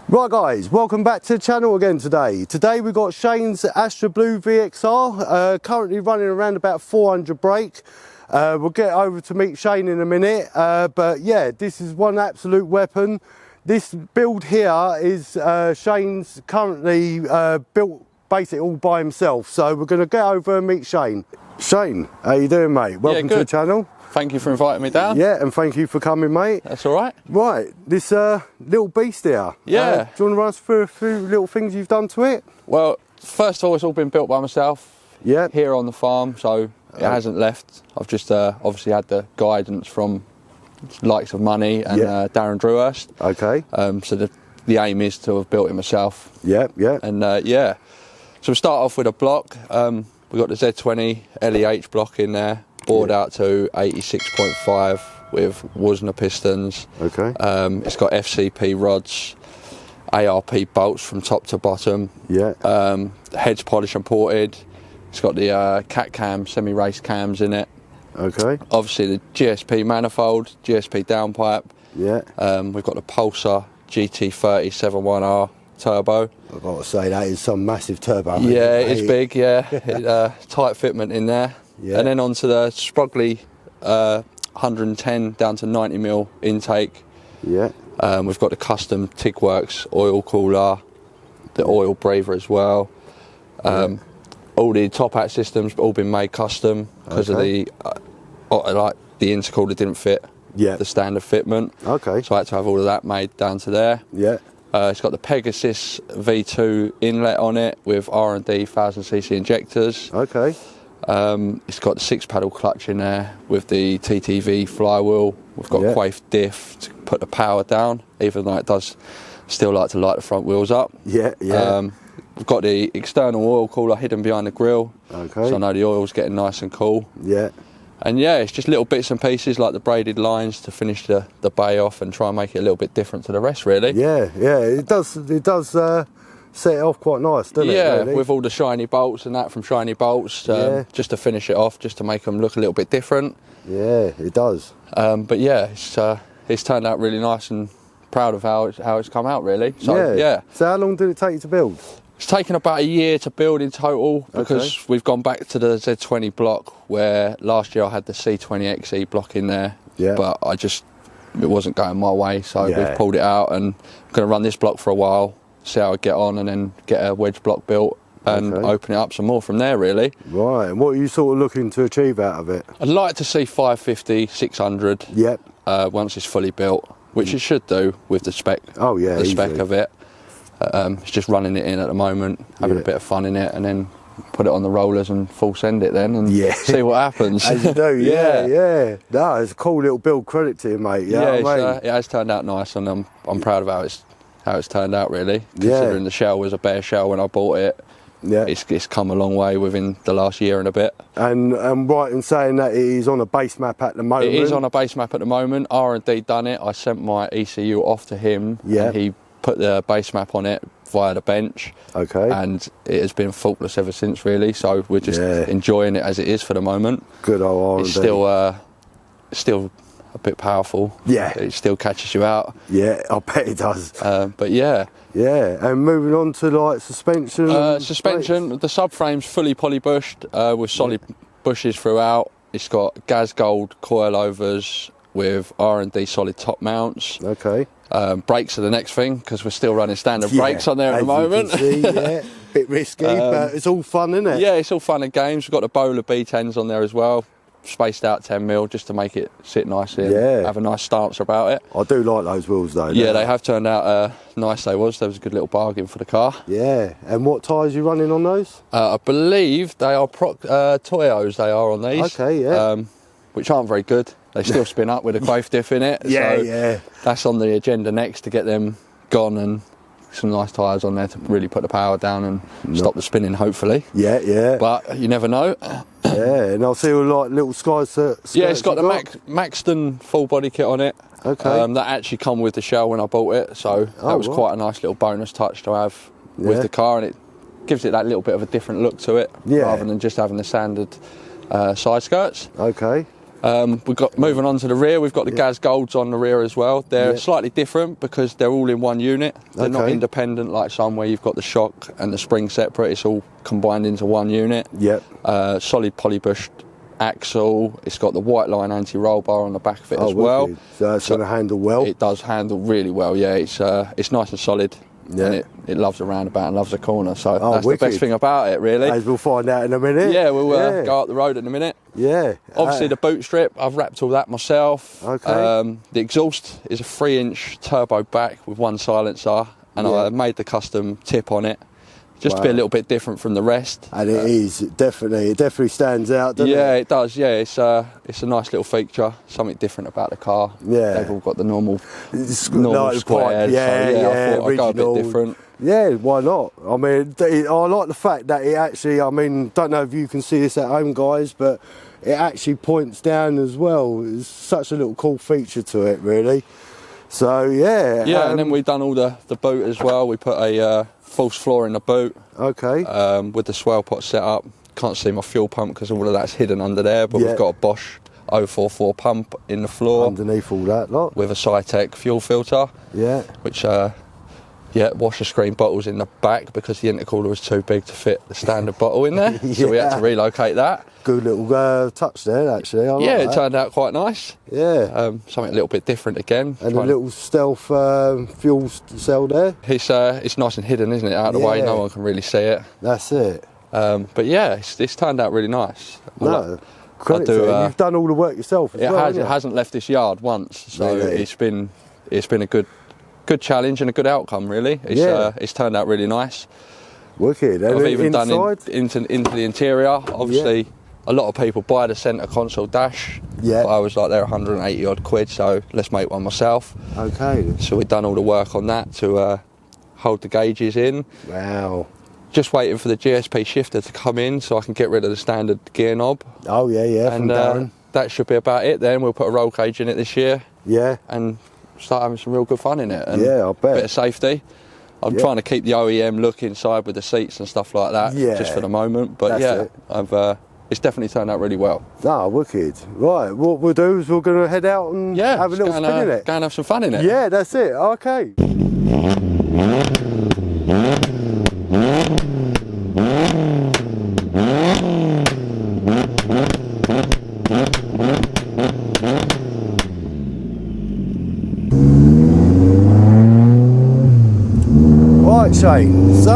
Right guys, welcome back to the channel again today. Today we've got Shane's Astra Vxr, currently running around about 400 brake. We'll get over to meet Shane in a minute, but yeah, this is one absolute weapon. This build here is Shane's currently built basically all by himself, so we're going to get over and meet Shane. Shane, how you doing, mate? Welcome to the channel. Thank you for inviting me down. Yeah, and thank you for coming, mate. That's all right. Right, this little beast here. Yeah. Do you want to run us through a few little things you've done to it? Well, first of all, it's all been built by myself. Yeah. Here on the farm, so it hasn't left. I've just obviously had the guidance from likes of Money and Darren Drewhurst. Okay. So the aim is to have built it myself. Yeah, yeah. And yeah, so we start off with a block. We've got the Z20 LEH block in there. Bored out to 86.5 with Wozner pistons. Okay. It's got FCP rods, ARP bolts from top to bottom. Yeah. Heads polished and ported. It's got the cat cam, semi-race cams in it. Okay. Obviously the GSP manifold, GSP downpipe. Yeah. We've got the Pulsar GT30 71R turbo. I've got to say that is some massive turbo. Yeah, it's big. Yeah, tight fitment in there. Yeah. And then onto the Sprogly 110 down to 90mm intake. Yeah. We've got the custom TIGworks oil cooler, the oil breather as well. All the top hat systems all been made custom because of the like the intercooler didn't fit the standard fitment. Okay. So I had to have all of that made down to there. Yeah. It's got the Pegasus V2 inlet on it with R&D 1000cc injectors. Okay. It's got the 6-paddle clutch in there with the TTV flywheel. We've got a quaife diff to put the power down, even though it does still like to light the front wheels up. Yeah, yeah. We've got the external oil cooler hidden behind the grille. Okay. So I know the oil's getting nice and cool. Yeah. And yeah, it's just little bits and pieces like the braided lines to finish the bay off and try and make it a little bit different to the rest, really. Yeah, yeah. It does set it off quite nice, doesn't it? Yeah, really? With all the shiny bolts and that from Shiny Bolts, just to finish it off, just to make them look a little bit different. Yeah, it does. But yeah, it's turned out really nice and proud of how it's come out, really. So, yeah. So how long did it take you to build? It's taken about a year to build in total because we've gone back to the Z20 block where last year I had the C20XE block in there, but it wasn't going my way, so we've pulled it out and I'm going to run this block for a while, see how I get on, and then get a wedge block built and open it up some more from there, really. Right, and what are you sort of looking to achieve out of it? I'd like to see 550, 600 once it's fully built, which it should do with the spec, the spec of it. It's just running it in at the moment, having a bit of fun in it, and then put it on the rollers and full send it then and see what happens. As you do, yeah. No, it's a cool little build, credit to you, mate. It has turned out nice, and I'm proud of how it's turned out, really. Considering the shell was a bare shell when I bought it, it's come a long way within the last year and a bit. And right in saying that it is on a base map at the moment? It is on a base map at the moment. R&D done it. I sent my ECU off to him, and he put the base map on it via the bench. Okay. And it has been faultless ever since, really. So we're just enjoying it as it is for the moment. Good old R&D. It's still a bit powerful. Yeah. It still catches you out. Yeah, I bet it does. But yeah. Yeah, and moving on to like suspension. Suspension, the subframe's fully poly-bushed with solid bushes throughout. It's got gas gold coilovers with R&D solid top mounts. Okay. Brakes are the next thing because we're still running standard brakes on there at the moment. You can see, bit risky, but it's all fun, isn't it? Yeah, it's all fun and games. We've got the Bowler B10s on there as well, spaced out 10mm just to make it sit nicely and have a nice stance about it. I do like those wheels though. Yeah, they have turned out nice. There was a good little bargain for the car. Yeah, and what tyres are you running on those? I believe they are Toyos. They are on these. Okay, yeah. Which aren't very good. They still spin up with a quaife diff in it. So that's on the agenda next, to get them gone and some nice tyres on there to really put the power down and stop the spinning, hopefully. Yeah, yeah. But you never know. Yeah, and I'll see like little skirts. Yeah, it's got the Maxton full body kit on it. Okay. That actually come with the shell when I bought it, so that was quite a nice little bonus touch to have with the car, and it gives it that little bit of a different look to it, rather than just having the standard side skirts. Okay. We've got, moving on to the rear, we've got the Gaz Golds on the rear as well. They're slightly different because they're all in one unit. They're not independent like some where you've got the shock and the spring separate. It's all combined into one unit. Yep. Solid polybushed axle. It's got the white line anti-roll bar on the back of it as well. So it's going to handle well. It does handle really well. Yeah, it's nice and solid. Yeah. And it loves a roundabout and loves a corner, so that's wicked. The best thing about it, really. As we'll find out in a minute. Yeah, we'll go up the road in a minute. Yeah. Obviously, the boot strip, I've wrapped all that myself. Okay. The exhaust is a 3-inch turbo back with one silencer, and I made the custom tip on it, just to be a little bit different from the rest. And it is, definitely. It definitely stands out, doesn't it? Yeah, it does. Yeah, it's a nice little feature, something different about the car. Yeah. They've all got the normal like squares. Yeah, I thought I'd go a bit different. Yeah, why not? I mean, I like the fact that it actually, I mean, don't know if you can see this at home, guys, but it actually points down as well. It's such a little cool feature to it, really. So, yeah. Yeah, and then we've done all the boot as well. We put a false floor in the boot. Okay. With the swell pot set up. Can't see my fuel pump because all of that's hidden under there, but we've got a Bosch 044 pump in the floor. Underneath all that lot. With a Cytec fuel filter. Yeah. Which, washer screen bottles in the back because the intercooler was too big to fit the standard bottle in there. So we had to relocate that. Good little touch there, actually. I like it turned out quite nice. Yeah. Something a little bit different again. And a little stealth fuel cell there. It's nice and hidden, isn't it? Out of the way, no one can really see it. That's it. But yeah, it's turned out really nice. You've done all the work yourself as well. It hasn't left this yard once, so it's been a good challenge and a good outcome, really. It's turned out really nice. Wicked. And I've even done into the interior. Obviously, a lot of people buy the centre console dash. Yeah. But I was like, they're 180 odd quid, so let's make one myself. Okay. So we've done all the work on that to hold the gauges in. Wow. Just waiting for the GSP shifter to come in so I can get rid of the standard gear knob. Oh, yeah, and that should be about it then. We'll put a roll cage in it this year. Yeah. And start having some real good fun in it. And I bet. A bit of safety. I'm trying to keep the OEM look inside with the seats and stuff like that, just for the moment. But it's definitely turned out really well. Wicked. Right, what we'll do is we're going to head out and have a little spin in it. Go and have some fun in it. Yeah, that's it. Okay. Right, Shane, so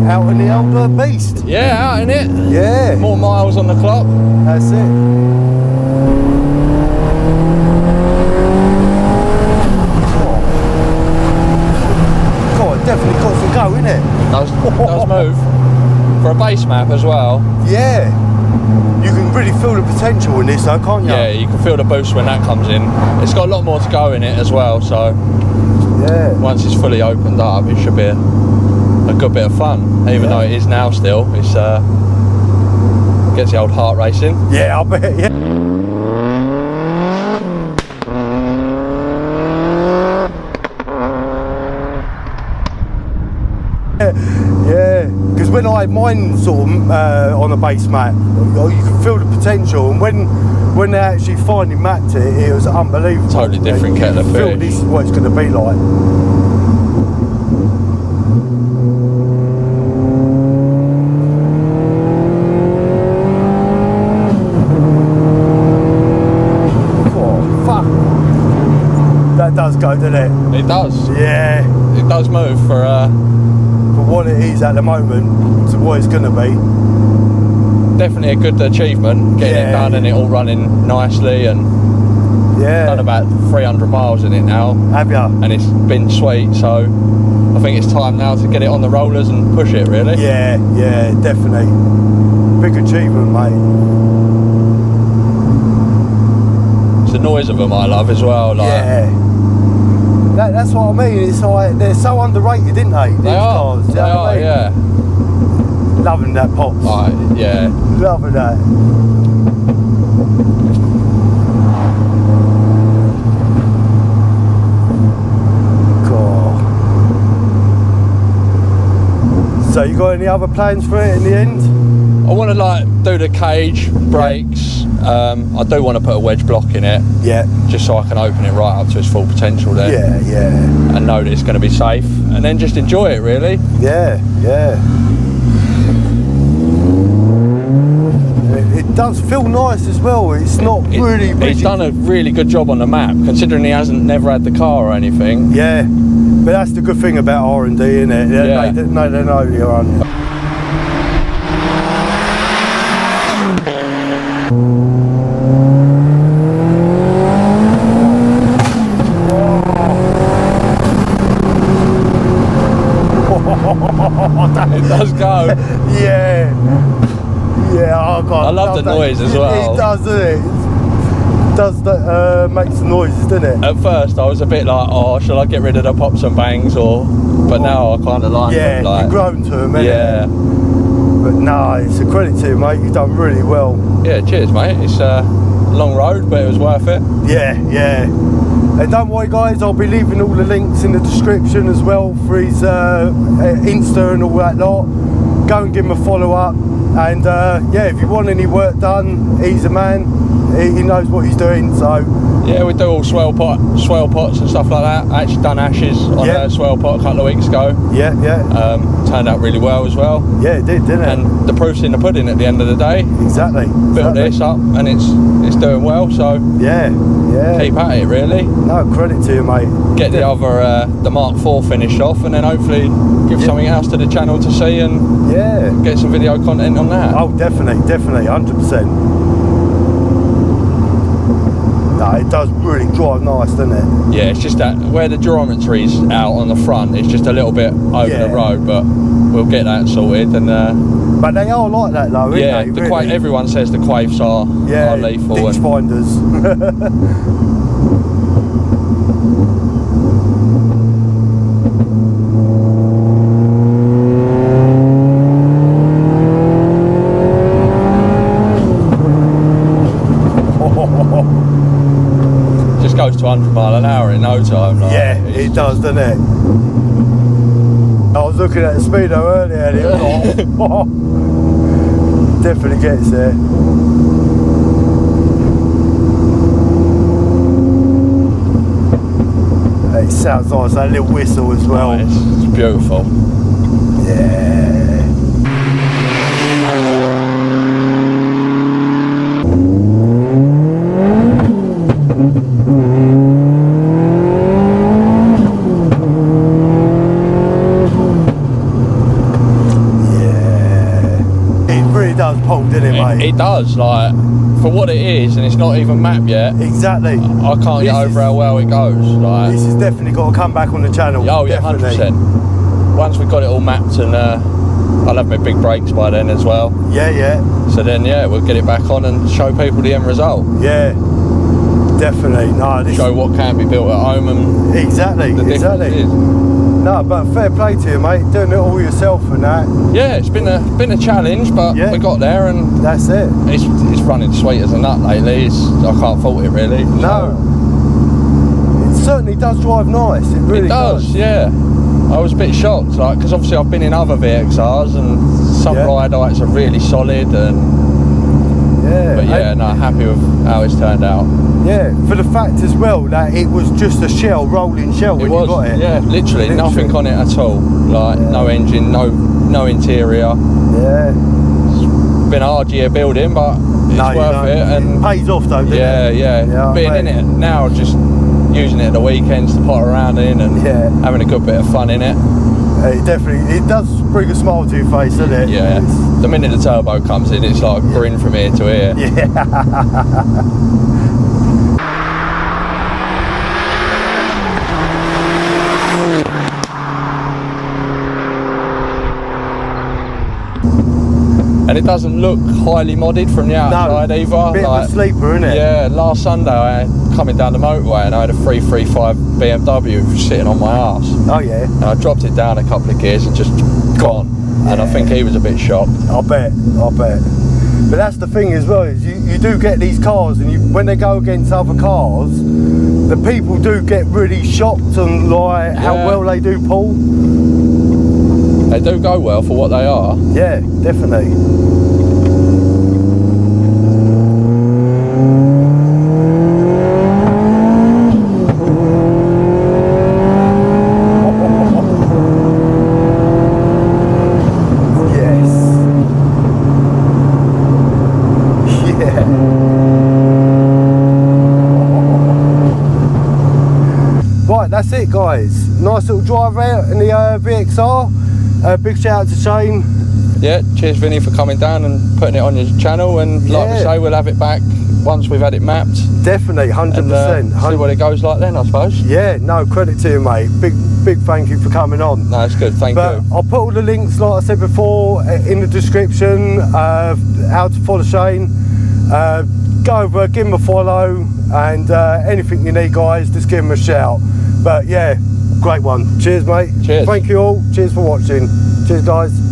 out in the old beast. Yeah, out in it. Yeah. More miles on the clock. That's it. God, definitely got some go, innit? Does move. For a base map as well. Yeah. You can really feel the potential in this though, can't you? Yeah, you can feel the boost when that comes in. It's got a lot more to go in it as well, so once it's fully opened up, it should be a good bit of fun. Even though it is now still, it's gets the old heart racing. Yeah, I bet, yeah, because when I had mine sort of on a base map, you could feel the potential, and when they actually finally mapped it, it was unbelievable. Totally different kettle of fish. This is what it's going to be like. Oh, fuck. That does go, doesn't it? It does. Yeah. It does move for what it is at the moment to what it's going to be. Definitely a good achievement, getting it done and it all running nicely, and done about 300 miles in it now. Have ya? And it's been sweet, so I think it's time now to get it on the rollers and push it, really. Yeah, definitely. Big achievement, mate. It's the noise of them I love as well. That's what I mean. It's like they're so underrated, isn't they? They are. Cars, they are, yeah. Loving that pop. Yeah. Loving that. Cool. So you got any other plans for it in the end? I want to like do the cage, brakes. I do want to put a wedge block in it. Yeah. Just so I can open it right up to its full potential there. Yeah, yeah. And know that it's going to be safe, and then just enjoy it really. Yeah, yeah. It does feel nice as well. It's not really rigid. He's done a really good job on the map, considering he hasn't never had the car or anything. Yeah, but that's the good thing about R&D, isn't it? Yeah. They know you're on. It does go. Yeah. Yeah, oh God. I love the noise as well. It does, doesn't it? It does makes the noises, doesn't it? At first I was a bit like, oh, shall I get rid of the pops and bangs, but now I kind of like them. Like, you've grown to them, innit? Yeah. But no, it's a credit to you, mate. You've done really well. Yeah, cheers, mate. It's a long road, but it was worth it. Yeah, yeah. And don't worry, guys, I'll be leaving all the links in the description as well for his Insta and all that lot. Go and give him a follow up. And yeah, if you want any work done, he's a man. He knows what he's doing. So yeah, we do all swell pots and stuff like that. I actually done ashes on a swell pot a couple of weeks ago. Yeah, yeah. Turned out really well as well. Yeah, it did, didn't it? And the proof's in the pudding at the end of the day. Exactly. Built this up and it's doing well. So yeah, yeah. Keep at it, really. No, credit to you, mate. Get the other the Mark IV finished off, and then hopefully give something else to the channel to see and get some video content on that. Oh, definitely, 100%. No, it does really drive nice, doesn't it? Yeah, it's just that where the geometry's out on the front, it's just a little bit over the road, but we'll get that sorted. And but they are like that, though, aren't they? Really? Everyone says the quaifs are lethal. Ditch finders. Goes to 100 mile an hour in no time. Like, yeah, it does, doesn't it? I was looking at the speedo earlier and it was like, definitely gets there. It sounds nice, that little whistle as well. Nice. It's beautiful. Yeah. It does, like, for what it is, and it's not even mapped yet. Exactly. I can't get over how well it goes. Like, this has definitely got to come back on the channel. Oh yeah, 100%. Once we've got it all mapped, and I'll have my big brakes by then as well. Yeah, yeah. So then, yeah, we'll get it back on and show people the end result. Yeah, definitely. No, show what can be built at home and exactly. No, but fair play to you, mate. Doing it all yourself and that. Yeah, it's been a challenge, but we got there, and that's it. It's running sweet as a nut lately. I can't fault it really. No, it certainly does drive nice. It really does. Yeah. I was a bit shocked, like, because obviously I've been in other VXRs and some ride heights are really solid, and but yeah, no, happy with how it's turned out. Yeah, for the fact as well that it was just a shell, rolling shell when you got it. Yeah, literally nothing on it at all. Like no engine, no interior. Yeah. It's been a hard year building, but it's worth it. And it pays off though, doesn't it? Yeah. Being in it now, just using it at the weekends to pot around in and having a good bit of fun in it. It does bring a smile to your face, doesn't it? Yeah. The minute the turbo comes in, it's like a grin from ear to ear. Yeah. And it doesn't look highly modded from the outside either. Bit of a sleeper, isn't it? Yeah, last Sunday I coming down the motorway and I had a 335 BMW sitting on my arse. Oh yeah. And I dropped it down a couple of gears and just gone. Yeah. And I think he was a bit shocked. I bet. But that's the thing as well, is you do get these cars, and when they go against other cars, the people do get really shocked on like how well they do pull. They do go well for what they are. Yeah, definitely. guys, nice little drive out in the VXR. Big shout out to Shane. Yeah, cheers Vinny for coming down and putting it on your channel, and like we say, we'll have it back once we've had it mapped. Definitely, 100%. And, see what it goes like then, I suppose. Yeah, no, credit to you, mate. Big thank you for coming on. No, it's good, thank you. I'll put all the links, like I said before, in the description, how to follow Shane. Go over, give him a follow, and anything you need, guys, just give him a shout. But yeah, great one. Cheers, mate. Cheers. Thank you all. Cheers for watching. Cheers, guys.